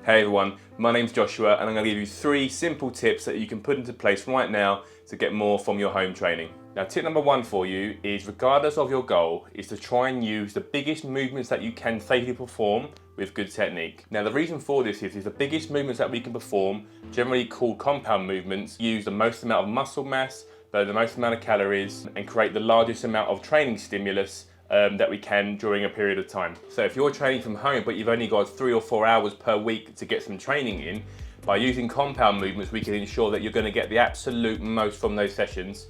Hey everyone, my name's Joshua and I'm going to give you 3 simple tips that you can put into place right now to get more from your home training. Now tip number 1 for you is, regardless of your goal, is to try and use the biggest movements that you can safely perform with good technique. Now the reason for this is the biggest movements that we can perform, generally called compound movements, use the most amount of muscle mass, burn the most amount of calories and create the largest amount of training stimulus that we can during a period of time. So if you're training from home but you've only got 3 or 4 hours per week to get some training in, by using compound movements we can ensure that you're going to get the absolute most from those sessions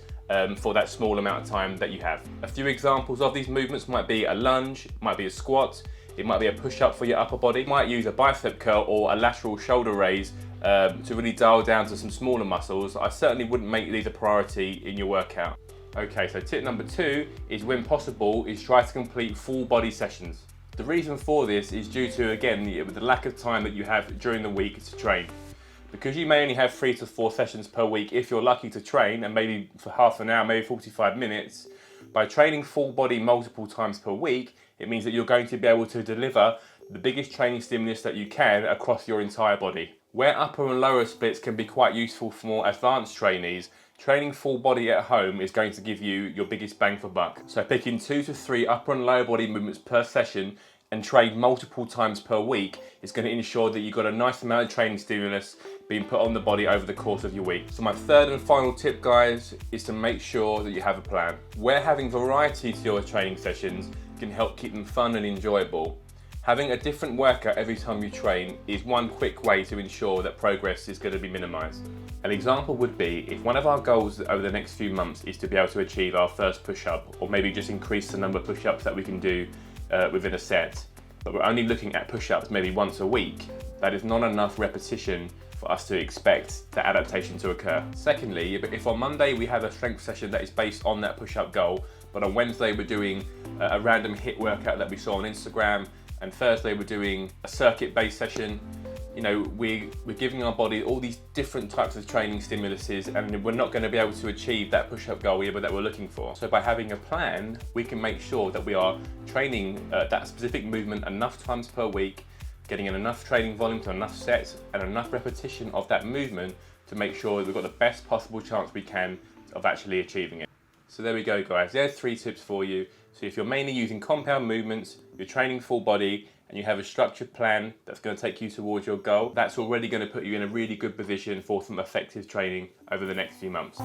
for that small amount of time that you have. A few examples of these movements might be a lunge, might be a squat, it might be a push-up for your upper body, you might use a bicep curl or a lateral shoulder raise to really dial down to some smaller muscles. I certainly wouldn't make these a priority in your workout. Okay, so tip number 2 is, when possible, is try to complete full body sessions. The reason for this is due to, again, the lack of time that you have during the week to train. Because you may only have 3 to 4 sessions per week if you're lucky to train, and maybe for half an hour, maybe 45 minutes, by training full body multiple times per week, it means that you're going to be able to deliver the biggest training stimulus that you can across your entire body. Where upper and lower splits can be quite useful for more advanced trainees, training full body at home is going to give you your biggest bang for buck. So picking 2 to 3 upper and lower body movements per session and train multiple times per week is going to ensure that you've got a nice amount of training stimulus being put on the body over the course of your week. So my third and final tip, guys, is to make sure that you have a plan. Where having variety to your training sessions can help keep them fun and enjoyable, having a different workout every time you train is one quick way to ensure that progress is going to be minimised. An example would be, if one of our goals over the next few months is to be able to achieve our first push-up, or maybe just increase the number of push-ups that we can do within a set, but we're only looking at push-ups maybe once a week, that is not enough repetition for us to expect the adaptation to occur. Secondly, if on Monday we have a strength session that is based on that push-up goal, but on Wednesday we're doing a random HIIT workout that we saw on Instagram, and Thursday we're doing a circuit-based session, you know, we're giving our body all these different types of training stimuluses, and we're not going to be able to achieve that push-up goal that we're looking for. So by having a plan, we can make sure that we are training that specific movement enough times per week, getting in enough training volume to enough sets and enough repetition of that movement to make sure that we've got the best possible chance we can of actually achieving it. So there we go, guys. There's 3 tips for you. So if you're mainly using compound movements, you're training full body, and you have a structured plan that's going to take you towards your goal, that's already going to put you in a really good position for some effective training over the next few months.